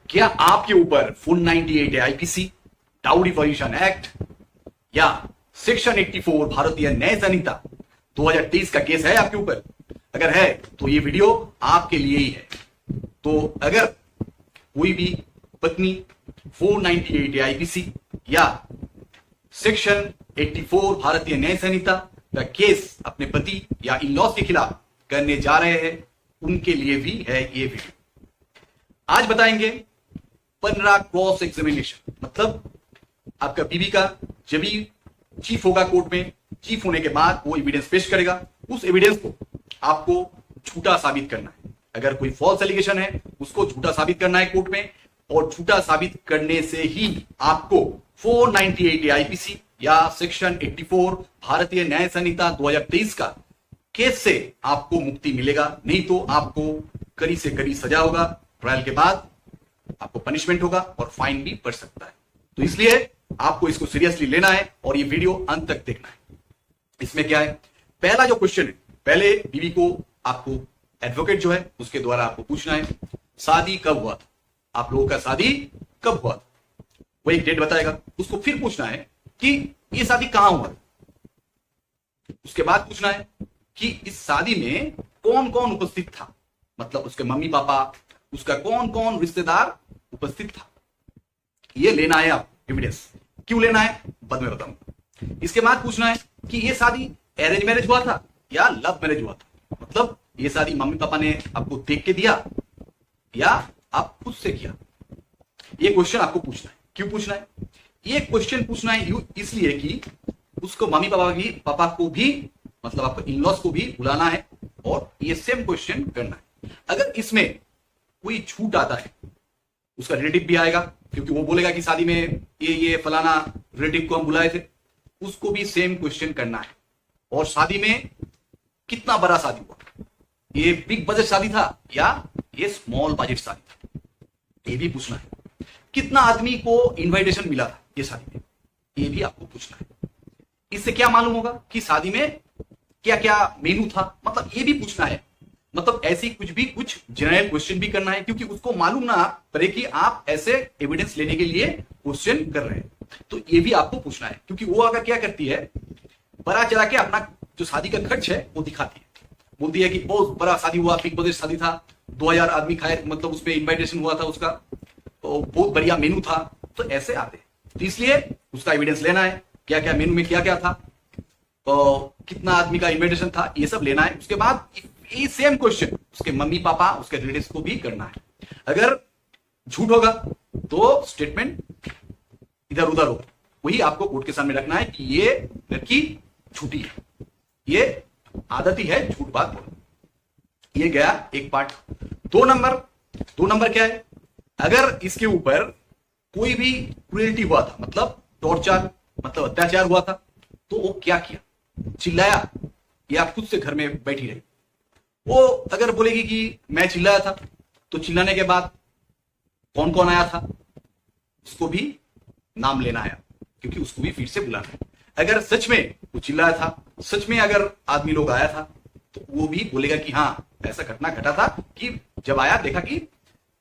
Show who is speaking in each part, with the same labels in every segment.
Speaker 1: क्या आपके ऊपर 498 आईपीसी, डाउरी डिफॉल्यूशन एक्ट या सेक्शन 84 भारतीय न्याय संहिता 2023 का केस है आपके ऊपर? अगर है तो ये वीडियो आपके लिए ही है। तो अगर कोई भी पत्नी 498 आईपीसी या सेक्शन 84 भारतीय न्याय संहिता का केस अपने पति या इन लॉज के खिलाफ करने जा रहे हैं, उनके लिए भी है ये वीडियो। आज बताएंगे 15 क्रॉस एग्जामिनेशन, मतलब आपका बीवी का जब भी चीफ होगा कोर्ट में, चीफ होने के बाद वो एविडेंस पेश करेगा, उस एविडेंस को आपको झूठा साबित करना है। अगर कोई फॉल्स एलिगेशन है उसको झूठा साबित करना है कोर्ट में, और झूठा साबित करने से ही आपको 498 आईपीसी या सेक्शन 84 भारतीय न्याय संहिता 2023 का केस से आपको मुक्ति मिलेगा। नहीं तो आपको कड़ी से कड़ी सजा होगा, ट्रायल के बाद आपको पनिशमेंट होगा और फाइन भी पड़ सकता है। तो इसलिए आपको इसको सीरियसली लेना है और ये वीडियो अंत तक देखना है। इसमें क्या है, पहला जो क्वेश्चन है, पहले बीवी को आपको एडवोकेट जो है उसके द्वारा आपको पूछना है शादी कब हुआ था, आप लोगों का शादी कब हुआ था, वो एक डेट बताएगा। उसको फिर पूछना है कि ये शादी कहां हुआ। उसके बाद पूछना है कि इस शादी में कौन कौन उपस्थित था, मतलब उसके मम्मी पापा, उसका कौन कौन रिश्तेदार उपस्थित था। ये लेना है आप एविडेंस। क्यों लेना है बाद में बताऊंगा। इसके बाद पूछना है कि ये शादी अरेंज मैरिज हुआ था या लव मैरिज हुआ था, मतलब ये शादी मम्मी पापा ने आपको देख के दिया या आप खुद से किया। ये क्वेश्चन आपको पूछना है। क्यों पूछना है ये क्वेश्चन? पूछना है इसलिए कि उसको मम्मी पापा को भी, मतलब आपको इन लॉज को भी बुलाना है और ये सेम क्वेश्चन करना है। अगर इसमें कोई छूट आता है, उसका रिलेटिव भी आएगा, क्योंकि वो बोलेगा कि शादी में ये फलाना रिलेटिव को हम बुलाए थे, उसको भी सेम क्वेश्चन करना है। और शादी में कितना बड़ा शादी हुआ, ये बिग बजट शादी था या ये स्मॉल बजट शादी था, ये भी पूछना है। कितना आदमी को इनविटेशन मिला था ये शादी में, ये भी आपको पूछना है। इससे क्या मालूम होगा कि शादी में क्या क्या मेनू था, मतलब ये भी पूछना है। मतलब ऐसी कुछ जनरल क्वेश्चन भी करना है, क्योंकि उसको मालूम ना पड़े कि आप ऐसे एविडेंस लेने के लिए क्वेश्चन कर रहे हैं। तो ये भी आपको पूछना है, क्योंकि वो अगर क्या करती है, बड़ा चढ़ा के अपना जो शादी का खर्च है वो दिखाती है, बोलती है कि बहुत बड़ा शादी हुआ, बिग बजट शादी था, 2000 आदमी खाए, मतलब उसमें इन्विटेशन हुआ था, उसका तो बहुत बढ़िया मेनू था। तो ऐसे आते हैं। तो इसलिए उसका एविडेंस लेना है, क्या क्या मेनू में क्या क्या था, तो कितना आदमी का इन्विटेशन था, ये सब लेना है। उसके बाद ये सेम क्वेश्चन उसके मम्मी पापा, उसके रिलेटिव्स को भी करना है। अगर झूठ होगा तो स्टेटमेंट इधर उधर होगा, वही आपको कोर्ट के सामने रखना है कि ये लड़की झूठी है, ये आदत ही है झूठ बात बोलना। ये गया एक पार्ट। दो नंबर क्या है, अगर इसके ऊपर कोई भी क्रूएल्टी हुआ था, मतलब टॉर्चर, मतलब अत्याचार हुआ था, तो वो क्या किया, चिल्लाया या खुद से घर में बैठी रही। वो अगर बोलेगी कि मैं चिल्लाया था, तो चिल्लाने के बाद कौन कौन आया था उसको भी नाम लेना है, क्योंकि उसको भी फिर से बुलाना है। अगर सच में वो चिल्लाया था, सच में अगर आदमी लोग आया था, तो वो भी बोलेगा कि हाँ ऐसा घटना घटा था, कि जब आया देखा कि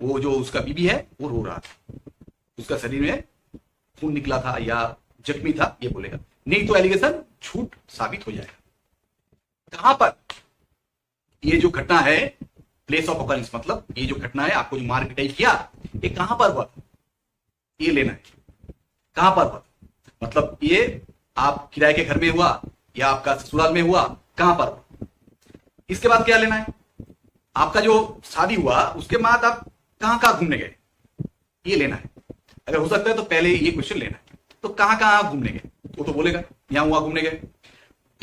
Speaker 1: वो जो उसका बीबी है वो रो रहा था, उसका शरीर में खून निकला था या जख्मी था, ये बोलेगा। नहीं तो एलिगेशन झूठ साबित हो जाएगा। कहां पर ये जो घटना है, प्लेस ऑफ ऑकरेंस, मतलब ये जो घटना है, आपको जो मार पिटाई किया, ये कहां पर हुआ था, ये लेना है। कहां पर हुआ, मतलब ये आप किराए के घर में हुआ या आपका ससुराल में हुआ, कहां पर हुआ। इसके बाद क्या लेना है, आपका जो शादी हुआ उसके बाद आप कहां कहां घूमने गए, ये लेना है। अगर हो सकता है तो पहले ये क्वेश्चन लेना है, तो कहां कहां घूमने गए, वो तो बोलेगा यहां हुआ घूमने गए।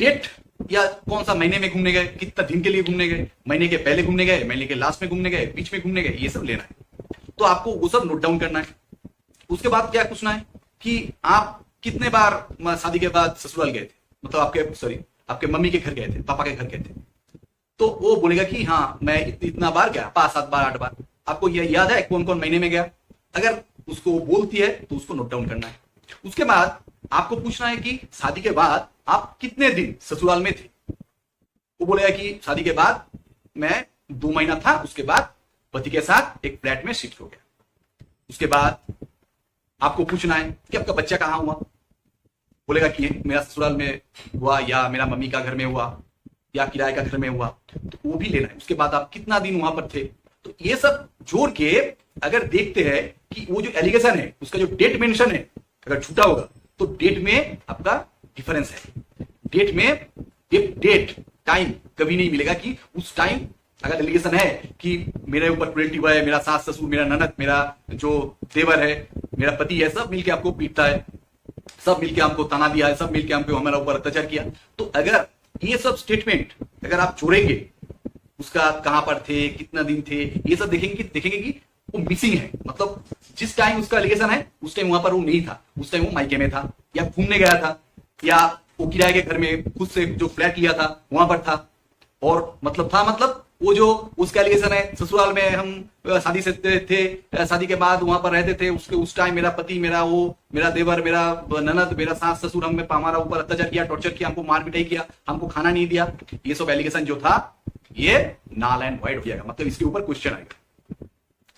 Speaker 1: डेट या कौन सा महीने में घूमने गए, कितना दिन के लिए घूमने गए, महीने के पहले घूमने गए, महीने के लास्ट में घूमने गए, बीच में घूमने गए, ये सब लेना है। तो आपको वो सब नोट डाउन करना है। उसके बाद क्या पूछना है कि आप कितने बार शादी के बाद ससुराल गए थे, मतलब आपके मम्मी के घर गए थे, पापा के घर गए थे। तो वो बोलेगा कि हाँ मैं इतना बार गया, 5 7 बार 8 बार। आपको ये याद है कौन कौन महीने में गया? अगर उसको बोलती है तो उसको नोट डाउन करना है। उसके बाद आपको पूछना है कि शादी के बाद आप कितने दिन ससुराल में थे। वो बोलेगा कि शादी के बाद मैं 2 महीना था, उसके बाद पति के साथ एक फ्लैट में शिफ्ट हो गया। उसके बाद आपको पूछना है कि आपका बच्चा कहाँ हुआ, बोलेगा कि मेरा ससुराल में हुआ, या मेरा मम्मी का घर में हुआ, या किराए का घर में हुआ, तो वो भी लेना है। उसके बाद आप कितना दिन वहां पर थे, तो ये सब जोड़ के अगर देखते हैं कि वो जो एलिगेशन है उसका जो डेट मेंशन है अगर झूठा होगा तो डेट में आपका डिफरेंस है। डेट में डेट टाइम कभी नहीं मिलेगा कि उस टाइम अगर एलिगेशन है कि मेरे ऊपर क्रूरल्टी हुआ है, मेरा सास ससुर, मेरा ननद, मेरा जो देवर है, मेरा पति है, सब मिलके आपको पीटता है, सब मिलके हमको ताना दिया है, सब मिलके हमको हमारा ऊपर अत्याचार किया, तो अगर ये सब स्टेटमेंट अगर आप जोड़ेंगे, उसका कहां पर थे, कितना दिन थे, ये सब देखेंगे कि वो मिसिंग है। मतलब जिस टाइम उसका एलिगेशन है उस टाइम वहां पर वो नहीं था, उस टाइम वो मायके में था, या घूमने गया था, या वो किराए के घर में खुद से जो फ्लैट लिया था वहां पर था, और मतलब वो जो उसका एलिगेशन है ससुराल में हम शादी से थे, शादी के बाद वहां पर रहते थे, उसके उस टाइम मेरा पति, मेरा देवर, मेरा ननद, मेरा सास ससुर हमारा ऊपर अत्याचार किया, टॉर्चर किया, हमको मार पिटाई किया, हमको खाना नहीं दिया, ये सब एलिगेशन जो था ये नल एंड वाइड हो जाएगा। मतलब इसके ऊपर क्वेश्चन आएगा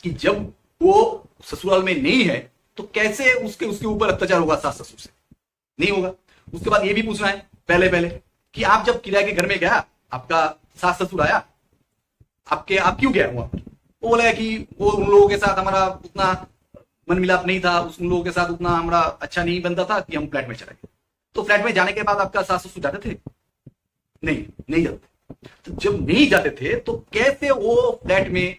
Speaker 1: कि जब वो ससुराल में नहीं है तो कैसे उसके ऊपर अत्याचार होगा सास ससुर से, नहीं होगा। उसके बाद ये भी पूछना है पहले कि आप जब किराए के घर में गया, आपका सास ससुर आया, आप क्यों गया वहां पर? वो बोला कि वो उन लोगों के साथ हमारा उतना मन मिलाप नहीं था, उन लोगों के साथ उतना हमारा अच्छा नहीं बनता था कि हम फ्लैट में चले गए। तो फ्लैट में जाने के बाद आपका सास ससुर जाते थे? नहीं जाते। तो जब नहीं जाते थे तो कैसे वो फ्लैट में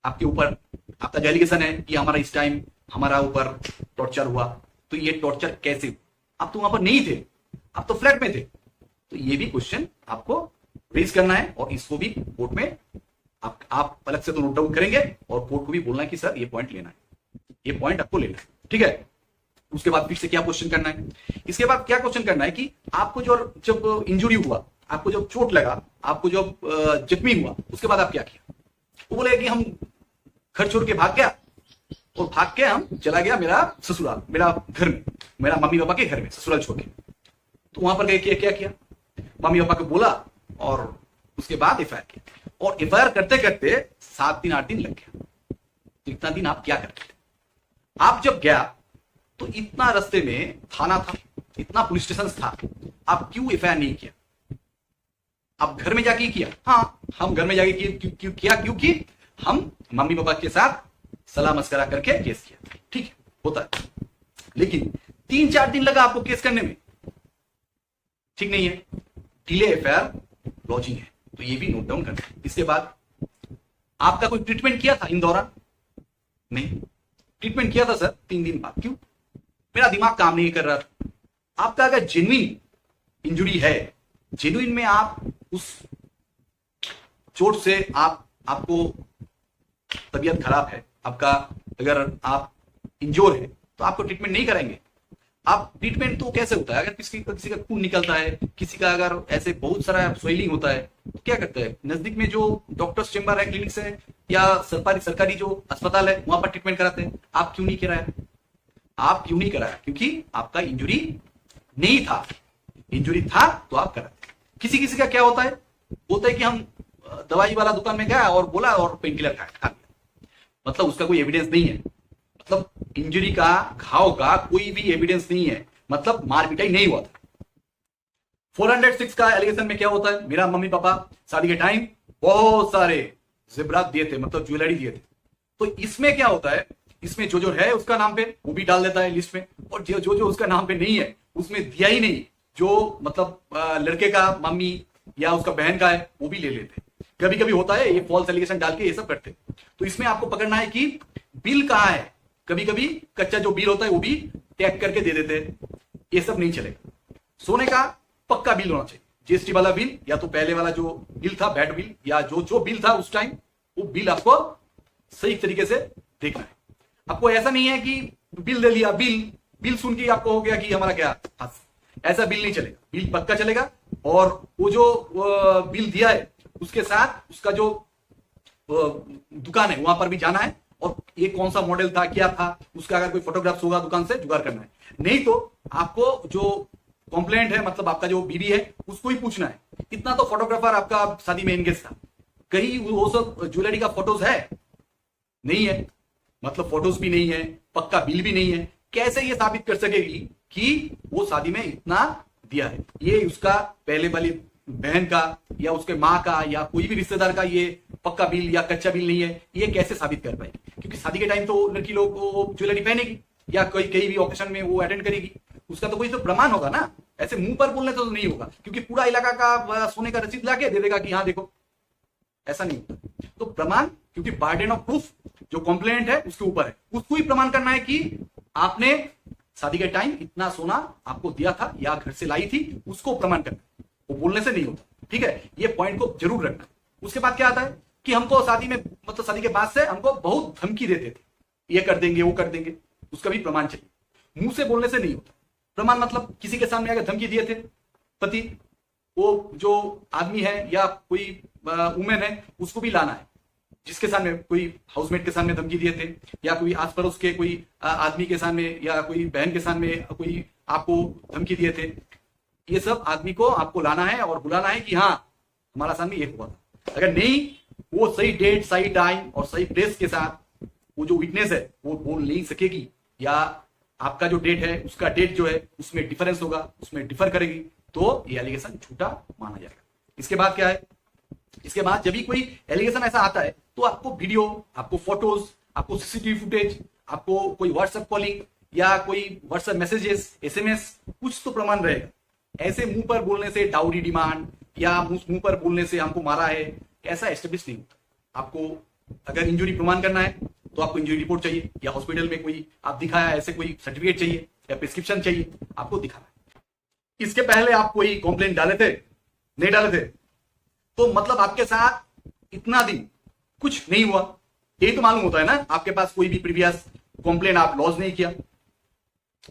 Speaker 1: आपके ऊपर, आपका जो एलिगेशन है कि हमारा इस टाइम हमारा ऊपर टॉर्चर हुआ, तो ये टॉर्चर कैसे हुआ? आप तो वहां पर नहीं थे, आप तो फ्लैट में थे। तो ये भी क्वेश्चन आपको रेज करना है, और इसको भी कोर्ट में आप अलग से तो नोट डाउन करेंगे, और कोर्ट को भी बोलना है कि सर ये पॉइंट लेना है, ये पॉइंट आपको लेना है, ठीक है। उसके बाद फिर से क्या क्वेश्चन करना है, इसके बाद क्या क्वेश्चन करना है कि आपको जब इंजुरी हुआ, आपको जब चोट लगा, आपको जब जख्मी हुआ, उसके बाद आप क्या किया? वो बोले कि हम घर छोड़ के भाग गया, और भाग के हम चला गया मेरा ससुराल, मेरा घर में, मेरा मम्मी पापा के घर में, ससुराल छोड़ के। तो वहां पर गए क्या किया? मम्मी पापा को बोला, और उसके बाद एफआईआर किया, और एफआईआर करते करते 7 दिन 8 दिन लग गया। तो इतना दिन आप क्या करते थे? आप जब गया तो इतना रास्ते में थाना था, इतना पुलिस स्टेशन था, आप क्यों एफआईआर नहीं किया? आप घर में जाके किया? हाँ, हम घर में जाके किया क्योंकि हम मम्मी पापा के साथ सलाह मशवरा करके केस किया, ठीक है, होता है। लेकिन 3-4 दिन लगा आपको केस करने में, ठीक नहीं है। डिले एफआईआर लॉजिंग है, तो ये भी नोट डाउन करना है। इसके बाद आपका कोई ट्रीटमेंट किया था इन दौरान? नहीं, ट्रीटमेंट किया था सर 3 दिन बाद। क्यों? मेरा दिमाग काम नहीं कर रहा था। आपका अगर जेन्युइन इंजुरी है, जेन्युइन में आप उस चोट से आपको तबीयत खराब है, आपका अगर आप इंजोर है, तो आपको ट्रीटमेंट नहीं कराएंगे। आप ट्रीटमेंट तो कैसे होता है? अगर किसी का खून निकलता है, किसी का अगर ऐसे बहुत सारा स्वेलिंग होता है, तो क्या करता है? नजदीक में जो डॉक्टर्स चेंबर है, क्लिनिक्स है, या सरकारी जो अस्पताल है, वहां पर ट्रीटमेंट कराते हैं। आप क्यों नहीं कराया? आप क्यों नहीं कराया? क्योंकि आपका इंजुरी नहीं था। इंजुरी था तो आप कराते। किसी का क्या होता है कि हम दवाई वाला दुकान में गया और बोला और पेन किलर खा लिया, मतलब उसका कोई एविडेंस नहीं है, मतलब इंजरी का, घाव का कोई भी एविडेंस नहीं है, मतलब मार पिटाई नहीं हुआ था। 406 का एलिगेशन में क्या होता है? मेरा मम्मी पापा शादी के टाइम बहुत सारे जेवरात दिए थे, मतलब ज्वेलरी दिए थे। तो इसमें क्या होता है, इसमें जो है उसका नाम पे वो भी डाल देता है लिस्ट में, और जो उसका नाम पे नहीं है उसमें दिया ही नहीं, जो मतलब लड़के का मम्मी या उसका बहन का है वो भी ले लेते। कभी कभी होता है ये फॉल्स एलिगेशन डाल के ये सब करते। तो इसमें आपको पकड़ना है कि बिल कहां है। कभी कभी कच्चा जो बिल होता है वो भी टैग करके दे देते हैं, ये सब नहीं चलेगा। सोने का पक्का बिल होना चाहिए, जीएसटी वाला बिल, या तो पहले वाला जो बिल था बैड बिल, या जो बिल था उस टाइम, वो बिल आपको सही तरीके से देखना है। आपको ऐसा नहीं है कि बिल दे लिया, बिल सुन के आपको हो गया कि हमारा क्या, ऐसा बिल नहीं चलेगा। बिल पक्का चलेगा, और वो जो बिल दिया है उसके साथ उसका जो दुकान है वहां पर भी जाना है, और ये कौन सा मॉडल था, क्या था, उसका अगर कोई फोटोग्राफ्स होगा दुकान से जुगाड़ करना है। नहीं तो आपको जो कंप्लेंट है, मतलब आपका जो बीवी है, उसको ही पूछना है। इतना तो फोटोग्राफर आपका शादी में एंगेज था, कहीं वो सब ज्वेलरी का फोटोज है? नहीं है। मतलब फोटोज भी नहीं है, पक्का बिल भी नहीं है, कैसे ये साबित कर सकेगी कि वो शादी में इतना दिया है? ये उसका पहले वाली बहन का या उसके माँ का या कोई भी रिश्तेदार का ये पक्का बिल या कच्चा बिल नहीं है, ये कैसे साबित कर पाएगी? क्योंकि शादी के टाइम तो लड़की लोग वो ज्वेलरी पहनेगी या कोई कहीं भी ऑकेशन में वो अटेंड करेगी, उसका तो कोई तो प्रमाण होगा ना। ऐसे मुंह पर बोलने तो नहीं होगा, क्योंकि पूरा इलाका का सोने का रसीद लाके दे देगा कि हाँ देखो, ऐसा नहीं होता। तो प्रमाण, क्योंकि बर्डन ऑफ प्रूफ जो कंप्लेंट है उसके ऊपर है, उसको ही प्रमाण करना है कि आपने शादी के टाइम इतना सोना आपको दिया था या घर से लाई थी, उसको प्रमाण करना है, वो बोलने से नहीं होता। ठीक है, ये पॉइंट को जरूर रखना। उसके बाद क्या आता है कि हमको शादी में, मतलब शादी के बाद से हमको बहुत धमकी देते थे, ये कर देंगे वो कर देंगे, उसका भी प्रमाण चाहिए। मुंह से बोलने से नहीं होता प्रमाण। मतलब किसी के सामने अगर धमकी दिए थे पति, वो जो आदमी है या कोई वुमेन है, उसको भी लाना है। जिसके सामने, कोई हाउसमेट के सामने धमकी दिए थे या कोई आस पड़ोस के कोई आदमी के सामने या कोई बहन के सामने कोई आपको धमकी दिए थे, ये सब आदमी को आपको लाना है और बुलाना है कि हाँ हमारा सामने ये हुआ था। अगर नहीं, वो सही डेट, सही टाइम और सही प्लेस के साथ वो जो विटनेस है वो बोल नहीं सकेगी, या आपका जो डेट है उसका डेट जो है उसमें डिफरेंस होगा, उसमें डिफर करेगी, तो ये एलिगेशन झूठा माना जाएगा। इसके बाद क्या है, इसके बाद जब भी कोई एलिगेशन ऐसा आता है तो आपको वीडियो, आपको फोटोज, आपको सीसीटीवी फुटेज, आपको कोई व्हाट्सएप कॉलिंग या कोई व्हाट्सएप मैसेजेस, एसएमएस, कुछ तो प्रमाण रहेगा। ऐसे मुंह पर बोलने से डाउरी डिमांड या मुंह पर बोलने से हमको मारा है, ऐसा एस्टेब्लिश नहीं होता। आपको अगर इंजरी प्रमाण करना है तो आपको इंजरी रिपोर्ट चाहिए, या हॉस्पिटल में कोई आप दिखाया ऐसे कोई सर्टिफिकेट चाहिए या प्रिस्क्रिप्शन चाहिए, आपको दिखाना है। इसके पहले आप कोई कंप्लेंट डाले थे, नहीं डाले थे, तो मतलब आपके साथ इतना दिन कुछ नहीं हुआ, यही तो मालूम होता है ना। आपके पास कोई भी प्रीवियस कंप्लेंट आप लॉन्च नहीं किया,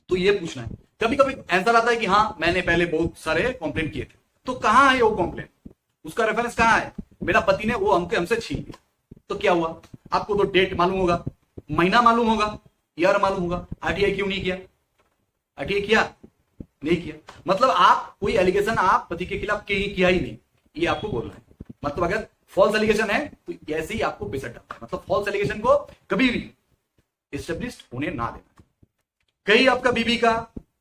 Speaker 1: तो ये पूछना है। कभी कभी आंसर आता है कि हाँ मैंने पहले बहुत सारे कंप्लेंट किए थे, तो कहां है वो कंप्लेंट, उसका रेफरेंस कहां है? मेरा पति ने वो हमसे छीन लिया, तो क्या हुआ? आपको तो डेट मालूम होगा, महीना मालूम होगा, ईयर मालूम होगा, आरटीआई क्यों नहीं किया? आरटीआई किया? नहीं किया। मतलब आप कोई एलिगेशन आप पति के खिलाफ किया ही नहीं, ये आपको बोलना है। मतलब अगर फॉल्स एलिगेशन है तो ऐसे ही आपको बेसट डालना है। मतलब फॉल्स एलिगेशन को कभी भी एस्टेब्लिश्ड होने ना देना। कहीं आपका बीबी का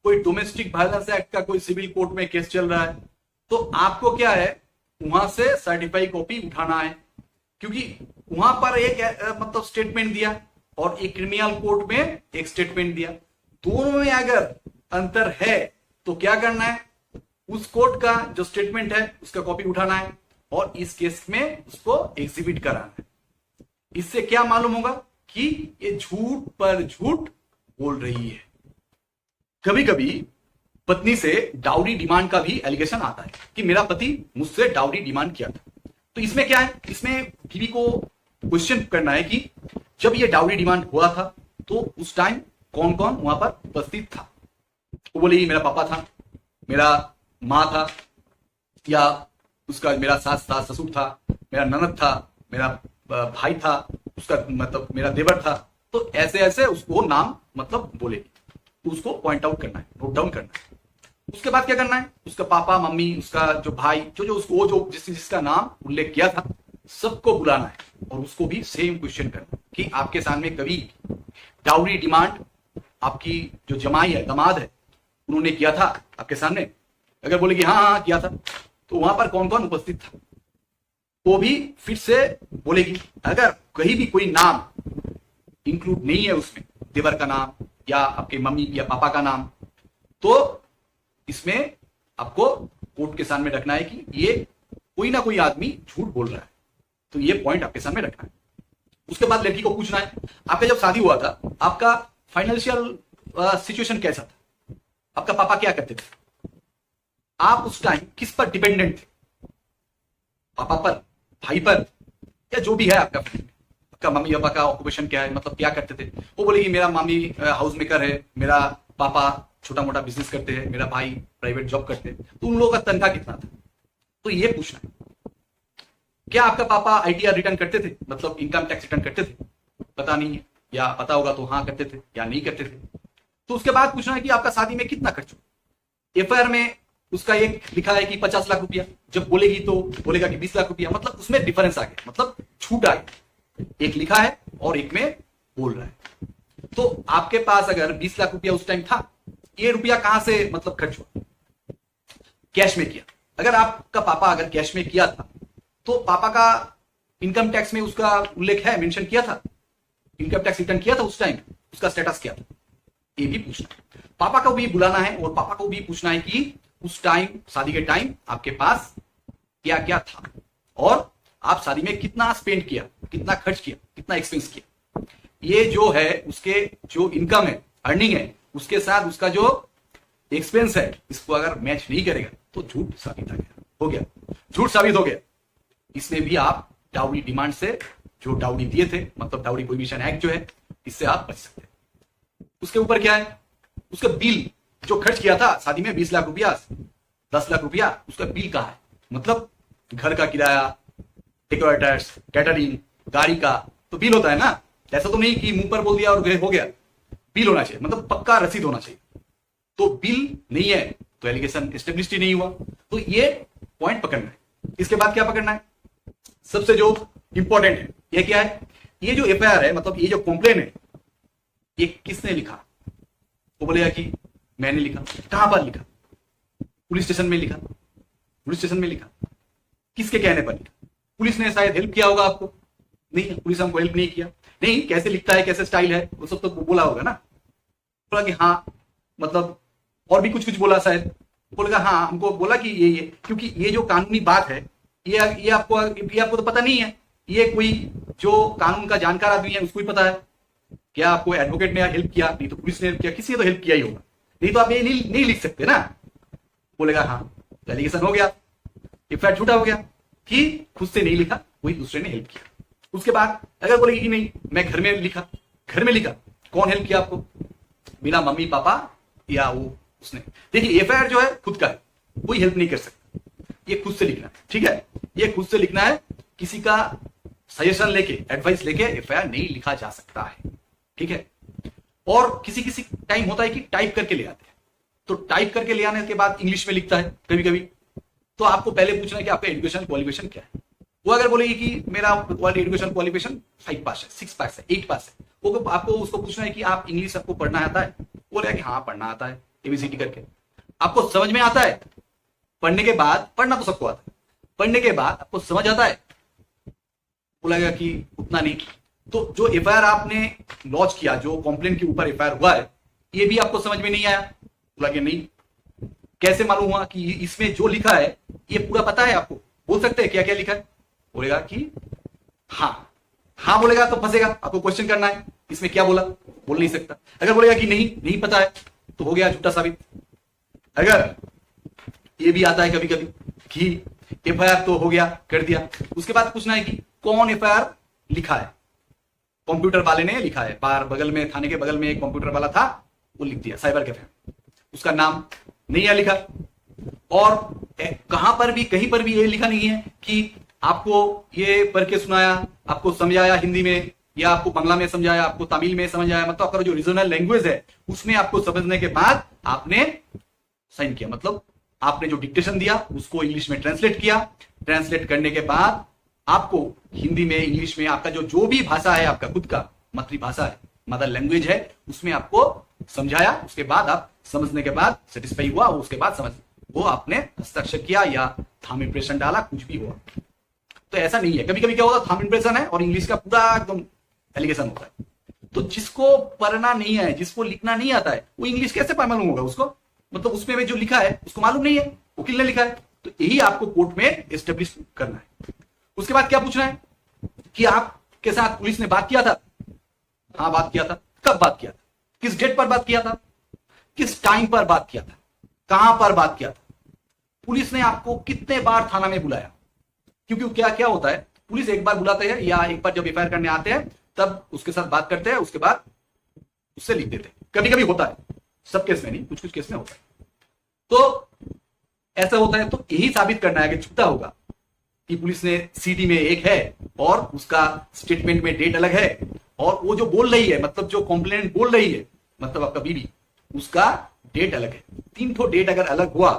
Speaker 1: कोई डोमेस्टिक वायलेंस एक्ट का कोई सिविल कोर्ट में केस चल रहा है, तो आपको क्या है, वहां से सर्टिफाइड कॉपी उठाना है, क्योंकि वहां पर एक मतलब स्टेटमेंट दिया और एक क्रिमिनल कोर्ट में एक स्टेटमेंट दिया, दोनों में अगर अंतर है तो क्या करना है, उस कोर्ट का जो स्टेटमेंट है उसका कॉपी उठाना है और इस केस में उसको एग्जिबिट कराना है। इससे क्या मालूम होगा कि ये झूठ पर झूठ बोल रही है। कभी कभी पत्नी से डाउरी डिमांड का भी एलिगेशन आता है कि मेरा पति मुझसे डाउरी डिमांड किया था। तो इसमें क्या है, इसमें बीवी को क्वेश्चन करना है कि जब ये डाउरी डिमांड हुआ था तो उस टाइम कौन कौन वहां पर उपस्थित था। वो बोले मेरा पापा था, मेरा माँ था, या उसका मेरा सास था, ससुर था, मेरा ननद था, मेरा भाई था, उसका मतलब मेरा देवर था। तो ऐसे ऐसे उसको नाम मतलब बोले, तो उसको पॉइंट आउट करना है, नोट डाउन करना है। उसके बाद क्या करना है, उसका पापा मम्मी, उसका जो भाई, जो उसको जो जिसका नाम उल्लेख किया था, सबको बुलाना है और उसको भी सेम क्वेश्चन करना कि आपके सामने कभी डाउरी डिमांड आपकी जो जमाई है, दामाद है, उन्होंने किया था आपके सामने? अगर बोले कि हाँ हाँ किया था, तो वहां पर कौन कौन उपस्थित था वो भी फिर से बोलेगी। अगर कहीं भी कोई नाम इंक्लूड नहीं है उसमें, देवर का नाम या आपके मम्मी या पापा का नाम, तो इसमें आपको कोर्ट के सामने रखना है कि ये कोई ना कोई आदमी झूठ बोल रहा है। तो ये पॉइंट आपके सामने रखना है। उसके बाद लड़की को पूछना है, आपका जब शादी हुआ था आपका फाइनेंशियल सिचुएशन कैसा था, आपका पापा क्या करते थे, आप उस टाइम किस पर डिपेंडेंट थे, पापा पर, भाई पर, या जो भी है आपका फैमिली, आपका मम्मी पापा का ऑक्यूपेशन क्या है, मतलब क्या करते थे। वो बोलेगी मेरा मम्मी हाउस मेकर है, मेरा पापा छोटा मोटा बिजनेस करते हैं, मेरा भाई प्राइवेट जॉब करते हैं। तो उन लोगों का तनख्वाह कितना था, तो ये पूछना है। क्या आपका पापा आईटीआर रिटर्न करते थे, मतलब इनकम टैक्स रिटर्न करते थे? पता नहीं है, या पता होगा तो हाँ करते थे या नहीं करते थे। तो उसके बाद पूछना है कि आपका शादी में कितना खर्च हुआ। एफआईआर में उसका एक लिखा है कि 50 लाख रुपया, जब बोलेगी तो बोलेगा कि 20 लाख रुपया, मतलब उसमें डिफरेंस आ गया, मतलब छूट आ गई। एक लिखा है और एक में बोल रहा है। तो आपके पास अगर 20 लाख रुपया उस टाइम था, ये रुपया कहां से मतलब खर्च हुआ? कैश में किया। अगर आपका पापा अगर कैश में किया था तो पापा का इनकम टैक्स में उसका उल्लेख है, मेंशन किया था, इनकम टैक्स रिटर्न किया था उस टाइम, उसका स्टेटस क्या था, ये भी पूछना है। पापा को भी बुलाना है और पापा को भी पूछना है कि उस टाइम, शादी के टाइम आपके पास क्या क्या था और आप शादी में कितना स्पेंड किया, कितना खर्च किया, कितना एक्सपेंस किया। ये जो है उसके जो इनकम है, अर्निंग है, उसके साथ उसका जो एक्सपेंस है, इसको अगर मैच नहीं करेगा तो झूठ साबित हो गया, झूठ साबित हो गया। इसमें भी आप डाउरी डिमांड से, जो डाउरी दिए थे, मतलब डाउरी प्रोहिबिशन एक्ट जो है, इससे आप बच सकते हैं। उसके ऊपर क्या है, उसका बिल जो खर्च किया था शादी में 20 लाख रुपया, 10 लाख रुपया, उसका बिल कहां है? मतलब घर का किराया, डेकोरेटर्स, कैटरिंग, गाड़ी का तो बिल होता है ना। ऐसा तो नहीं कि मुंह पर बोल दिया और हो गया, बिल होना चाहिए, मतलब पक्का रसीद होना चाहिए। तो बिल नहीं है तो एलिगेशन एस्टेब्लिश्ड ही नहीं हुआ। तो ये पॉइंट पकड़ना है। इसके बाद क्या पकड़ना है, सबसे जो इंपॉर्टेंट है, ये क्या है, ये जो एफआईआर है, मतलब ये जो कंप्लेन है, ये किसने लिखा? वो बोलेगा कि मैंने लिखा। कहां पर लिखा? पुलिस स्टेशन में लिखा। पुलिस स्टेशन में लिखा, किसके कहने पर लिखा? पुलिस ने शायद हेल्प किया होगा आपको? नहीं, पुलिस हमको हेल्प नहीं किया। नहीं, कैसे लिखता है, कैसे स्टाइल है, वो सब तो बोला होगा ना। बोला कि हाँ, मतलब और भी कुछ कुछ बोला शायद। बोलेगा हाँ, हमको बोला कि ये क्योंकि ये जो कानूनी बात है, ये आपको तो पता नहीं है। ये कोई जो कानून का जानकार आदमी है उसको ही पता है। क्या आपको एडवोकेट ने हेल्प किया? नहीं तो पुलिस ने हेल्प किया, किसी ने तो हेल्प किया ही होगा, नहीं तो आप ये नहीं लिख सकते ना। बोलेगा हाँ, एलिगेशन हो गया, एफआईआर झूठा हो गया कि खुद से नहीं लिखा, कोई दूसरे ने हेल्प किया। उसके बाद अगर बोलेगी कि नहीं, मैं घर में लिखा। घर में लिखा, कौन हेल्प किया आपको? बिना मम्मी पापा या वो उसने। देखिए, एफआईआर जो है खुद का है, कोई हेल्प नहीं कर सकता, ये खुद से लिखना है। ठीक है, ये खुद से लिखना है, किसी का सजेशन लेके, एडवाइस लेके एफआईआर नहीं लिखा जा सकता है। ठीक है, और किसी किसी टाइम होता है कि टाइप करके ले आते हैं, तो टाइप करके ले आने के बाद इंग्लिश में लिखता है कभी कभी। तो आपको पहले पूछना है कि आपका एजुकेशन क्वालिफिकेशन क्या है। वो अगर बोलेगी कि मेरा एजुकेशन क्वालिफिकेशन 5 पास है, 6 पास है, 8 पास है, वो आपको उसको पूछना है कि आप इंग्लिश आपको पढ़ना आता है? बोलेगा कि हाँ पढ़ना आता है, एबीसीडी करके। आपको समझ में आता है? पढ़ने के बाद, पढ़ना तो सबको आता है, पढ़ने के बाद आपको समझ आता है? बोलेगा कि उतना नहीं। तो जो एफआईआर आपने लॉन्च किया, जो कंप्लेन के ऊपर एफआईआर हुआ है, ये भी आपको समझ में नहीं आया? बोला कि नहीं। कैसे मालूम हुआ कि इसमें जो लिखा है ये पूरा पता है आपको? बोल सकते हैं क्या क्या लिखा है? बोलेगा कि हाँ। हाँ बोलेगा तो फंसेगा, आपको क्वेश्चन करना है इसमें क्या बोला, बोल नहीं सकता। अगर बोलेगा कि नहीं पता है, तो हो गया झूठा साबित। अगर ये भी आता है कभी कभी कि एफआईआर तो हो गया, कर दिया, उसके बाद पूछना है कि कौन एफआईआर लिखा है? कंप्यूटर वाले ने लिखा है, बाहर बगल में, थाने के बगल में एक कंप्यूटर वाला था, वो लिख दिया साइबर कैफे, उसका नाम नहीं है लिखा। और कहां पर भी, कहीं पर भी ये लिखा नहीं है कि आपको ये पढ़ के सुनाया, आपको समझाया हिंदी में, या आपको बांग्ला में समझाया, आपको तमिल में समझाया, मतलब आपका जो रीजनल लैंग्वेज है उसमें आपको समझने के बाद आपने साइन किया, मतलब आपने जो डिक्टेशन दिया उसको इंग्लिश में ट्रांसलेट किया। ट्रांसलेट करने के बाद आपको हिंदी में, इंग्लिश में, आपका जो भी भाषा है, आपका खुद का मातृभाषा है, मदर लैंग्वेज है, उसमें आपको समझाया। उसके बाद आप समझने के बाद सेटिस्फाई हुआ, उसके बाद समझ वो आपने हस्ताक्षर किया या थंब इंप्रेशन डाला, कुछ भी हुआ। तो ऐसा नहीं है, कभी कभी क्या होता है, थंब इंप्रेशन है और इंग्लिश का पूरा एकदम एलिगेशन होता है। तो जिसको पढ़ना नहीं है, जिसको लिखना नहीं आता है, वो इंग्लिश कैसे मालूम होगा उसको? मतलब उसमें जो लिखा है उसको मालूम नहीं है, वकील ने लिखा है। तो यही आपको कोर्ट में एस्टेब्लिश करना है। उसके बाद क्या पूछना है कि आपके साथ पुलिस ने बात किया था? हाँ बात किया था। कब बात किया था? किस डेट पर बात किया था? किस टाइम पर बात किया था? कहां पर बात किया था? पुलिस ने आपको कितने बार थाना में बुलाया? क्योंकि क्या क्या होता है, पुलिस एक बार बुलाते हैं या एक बार जब एफआईआर करने आते हैं तब उसके साथ बात करते हैं, उसके बाद उससे लिख देते हैं। कभी कभी होता है, सब केस में नहीं, कुछ कुछ केस में होता है। तो ऐसा होता है, तो यही साबित करना है कि झूठा होगा कि पुलिस ने सीडी में एक है और उसका स्टेटमेंट में डेट अलग है, और वो जो बोल रही है, मतलब जो कंप्लेंट बोल रही है, मतलब आपका बीवी, उसका डेट अलग है। 3 ठो डेट अगर अलग हुआ,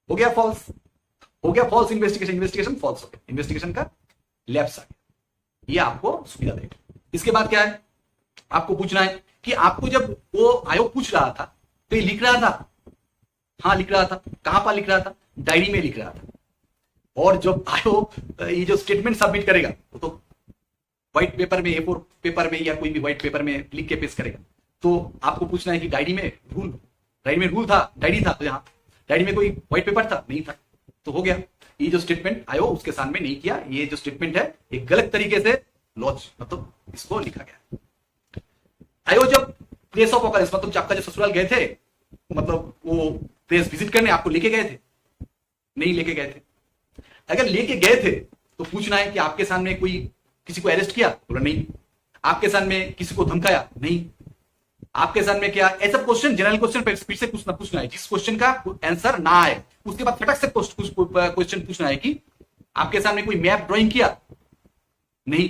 Speaker 1: हो गया फॉल्स, हो गया फॉल्स इन्वेस्टिगेशन, इन्वेस्टिगेशन फॉल्स हो गया, इन्वेस्टिगेशन का लैप्स आ गया। ये आपको सुविधा देगा। इसके बाद क्या है, आपको पूछना है कि आपको जब वो आयोग पूछ रहा था तो ये लिख रहा था? हाँ लिख रहा था। कहां पर लिख रहा था? डायरी में लिख रहा था। और जब आयोग ये जो स्टेटमेंट सबमिट करेगा वो तो व्हाइट पेपर में, A4 पेपर में या कोई भी व्हाइट पेपर में लिख के पेश करेगा। तो आपको पूछना है कि डायरी में रूल था, डायरी था, तो यहाँ डायरी में कोई व्हाइट पेपर था? नहीं था। तो हो गया, ये जो स्टेटमेंट आयोग उसके सामने नहीं किया, ये जो स्टेटमेंट है ये गलत तरीके से लॉन्च मतलब इसको लिखा गया। आयोग जब प्लेस ऑफ ऑकरेंस मतलब आपका जो ससुराल गए थे, मतलब वो प्लेस विजिट करने आपको लेके गए थे? नहीं लेके गए थे। अगर लेके गए थे तो पूछना है कि आपके सामने कोई किसी को अरेस्ट किया? बोला नहीं। आपके सामने किसी को धमकाया? नहीं। आपके सामने क्या, ऐसा क्वेश्चन, जनरल क्वेश्चन फिर से पूछना है जिस क्वेश्चन का आंसर ना आए, उसके बाद फटक से क्वेश्चन पूछना है कि आपके सामने कोई मैप ड्राइंग किया? नहीं,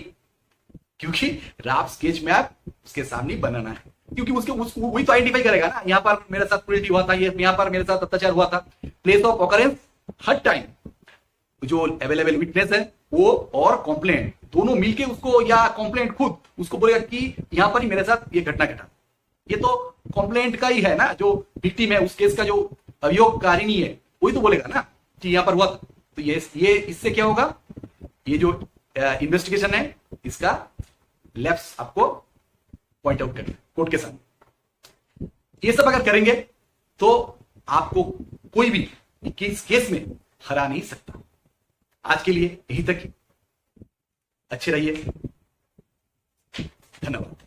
Speaker 1: क्योंकि रफ स्केच मैप उसके सामने बनाना है, क्योंकि वही तो आइडेंटिफाई करेगा ना, यहां पर मेरे साथ क्रूरटी हुआ था, ये यहां पर मेरे साथ अत्याचार हुआ था। Place of occurrence her time जो अवेलेबल विटनेस है वो और कंप्लेंट दोनों मिलके उसको, या कंप्लेंट खुद उसको बोलेगा कि यहां पर ही मेरे साथ ये घटना घटा। ये तो कंप्लेंट का ही है ना, जो विक्टिम है उस केस का जो अभियोगकारिणी है वही तो बोलेगा ना कि यहां पर हुआ था। तो ये इससे क्या होगा, ये जो इन्वेस्टिगेशन है इसका लैप्स आपको पॉइंट आउट करना कोर्ट के सामने। ये सब अगर करेंगे तो आपको कोई भी केस में हरा नहीं सकता। आज के लिए यही तक, अच्छे रहिए, धन्यवाद।